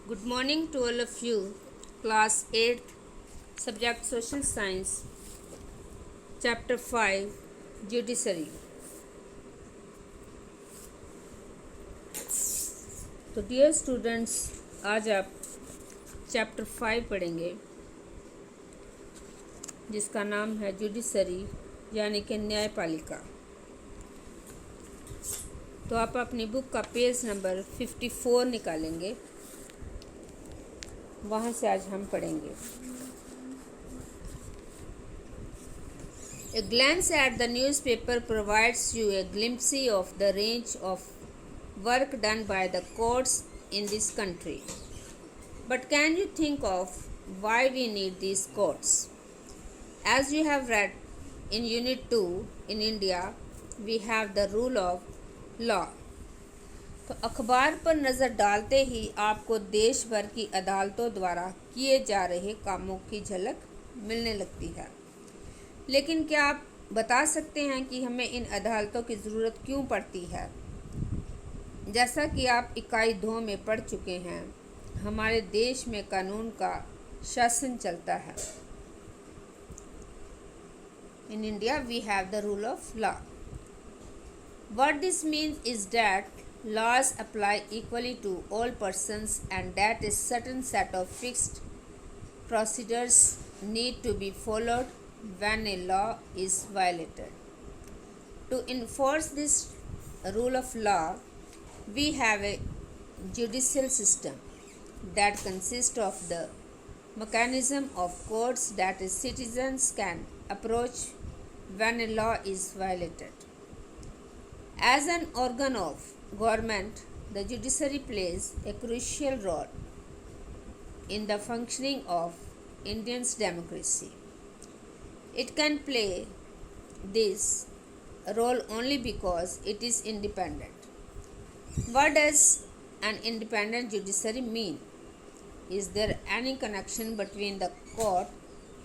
Good morning to all of you. Class 8th, Subject Social Science, Chapter 5, Judiciary. तो dear students, आज आप chapter 5 पढ़ेंगे जिसका नाम है जुडिशरी यानी कि न्यायपालिका। तो आप अपनी बुक का पेज नंबर 54 निकालेंगे, वहाँ से आज हम पढ़ेंगे। A glance at the newspaper provides you a glimpse of the range of work done by the courts in this country. But can you think of why we need these courts? As you have read in Unit 2, in India, we have the rule of law. तो अखबार पर नज़र डालते ही आपको देश भर की अदालतों द्वारा किए जा रहे कामों की झलक मिलने लगती है। लेकिन क्या आप बता सकते हैं कि हमें इन अदालतों की ज़रूरत क्यों पड़ती है? जैसा कि आप इकाई 2 में पढ़ चुके हैं, हमारे देश में कानून का शासन चलता है। In India, we have the rule of law. What this means is that laws apply equally to all persons and that a certain set of fixed procedures need to be followed when a law is violated. To enforce this rule of law, we have a judicial system that consists of the mechanism of courts that citizens can approach when a law is violated. As an organ of government, the judiciary plays a crucial role in the functioning of India's democracy. It can play this role only because it is independent. What does an independent judiciary mean? Is there any connection between the court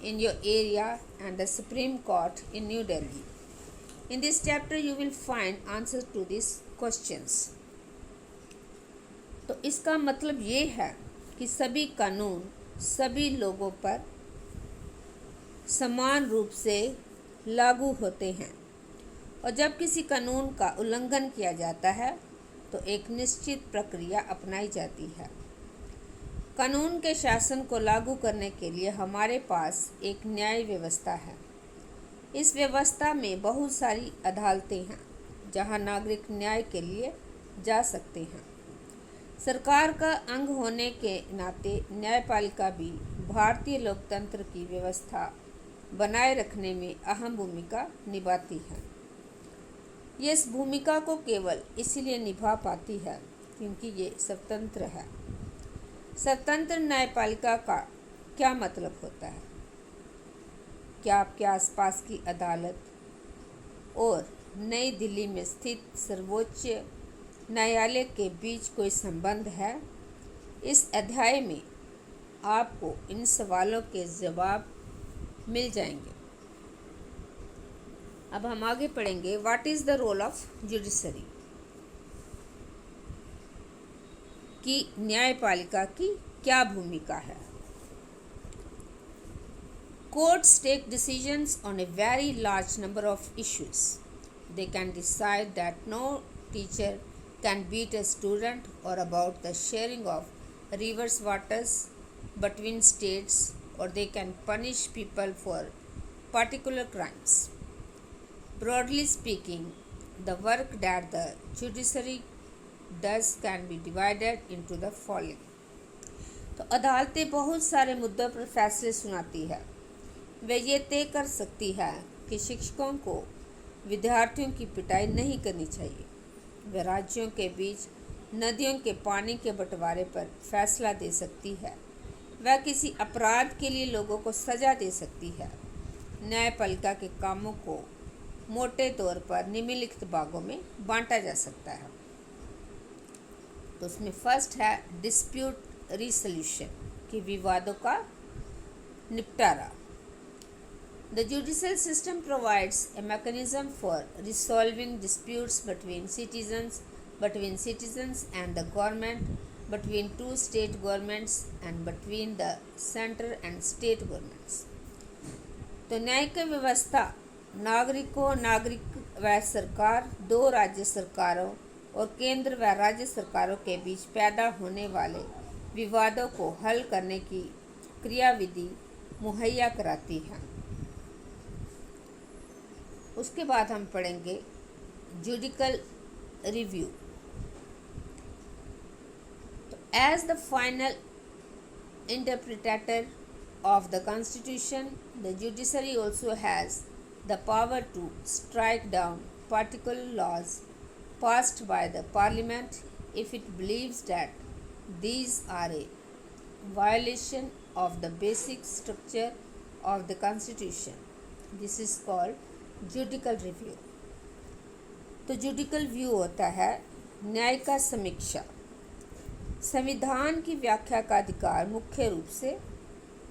in your area and the Supreme Court in New Delhi? In this chapter, you will find answers to these questions. तो इसका मतलब ये है कि सभी कानून सभी लोगों पर समान रूप से लागू होते हैं और जब किसी कानून का उल्लंघन किया जाता है तो एक निश्चित प्रक्रिया अपनाई जाती है। कानून के शासन को लागू करने के लिए हमारे पास एक न्याय व्यवस्था है। इस व्यवस्था में बहुत सारी अदालतें हैं जहां नागरिक न्याय के लिए जा सकते हैं। सरकार का अंग होने के नाते न्यायपालिका भी भारतीय लोकतंत्र की व्यवस्था बनाए रखने में अहम भूमिका निभाती है। ये इस भूमिका को केवल इसलिए निभा पाती है क्योंकि ये स्वतंत्र है। स्वतंत्र न्यायपालिका का क्या मतलब होता है? क्या आपके आसपास की अदालत और नई दिल्ली में स्थित सर्वोच्च न्यायालय के बीच कोई संबंध है? इस अध्याय में आपको इन सवालों के जवाब मिल जाएंगे। अब हम आगे पढ़ेंगे what is the role of judiciary, कि न्यायपालिका की क्या भूमिका है। Courts take decisions on a very large number of issues. They can decide that no teacher can beat a student or about the sharing of rivers waters between states, or they can punish people for particular crimes. Broadly speaking, the work that the judiciary does can be divided into the following. तो अदालतें बहुत सारे मुद्दों पर फैसले सुनाती है। वे ये तय कर सकती है कि शिक्षकों को विद्यार्थियों की पिटाई नहीं करनी चाहिए। वे राज्यों के बीच नदियों के पानी के बंटवारे पर फैसला दे सकती है। वह किसी अपराध के लिए लोगों को सज़ा दे सकती है। न्यायपालिका के कामों को मोटे तौर पर निम्नलिखित भागों में बांटा जा सकता है। तो उसमें फर्स्ट है डिस्प्यूट रिसोल्यूशन, कि विवादों का निपटारा। The judicial system provides a mechanism for resolving disputes between citizens and the government between two state governments and between the center and state governments. तो न्यायिक व्यवस्था नागरिकों, नागरिक व सरकार, दो राज्य सरकारों और केंद्र व राज्य सरकारों के बीच पैदा होने वाले विवादों को हल करने की क्रियाविधि मुहैया कराती है। उसके बाद हम पढ़ेंगे जुडिकल रिव्यू। तो as the final interpreter of the Constitution, the judiciary also has the power to strike down particular laws passed by the Parliament if it believes that these are a violation of the basic structure of the Constitution. This is called judicial review. तो judicial view होता है न्याय का समीक्षा। संविधान की व्याख्या का अधिकार मुख्य रूप से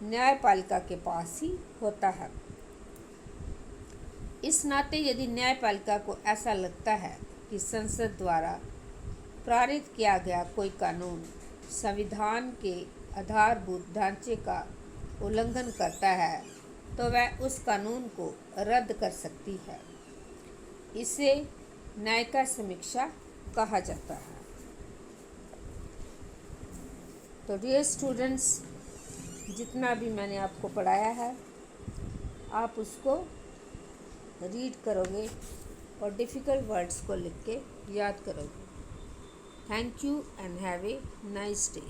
न्यायपालिका के पास ही होता है। इस नाते यदि न्यायपालिका को ऐसा लगता है कि संसद द्वारा पारित किया गया कोई कानून संविधान के आधारभूत ढांचे का उल्लंघन करता है, तो वह उस कानून को रद्द कर सकती है। इसे न्यायिक समीक्षा कहा जाता है। तो डियर स्टूडेंट्स, जितना भी मैंने आपको पढ़ाया है आप उसको रीड करोगे और डिफ़िकल्ट वर्ड्स को लिख के याद करोगे। Thank you and have a nice day.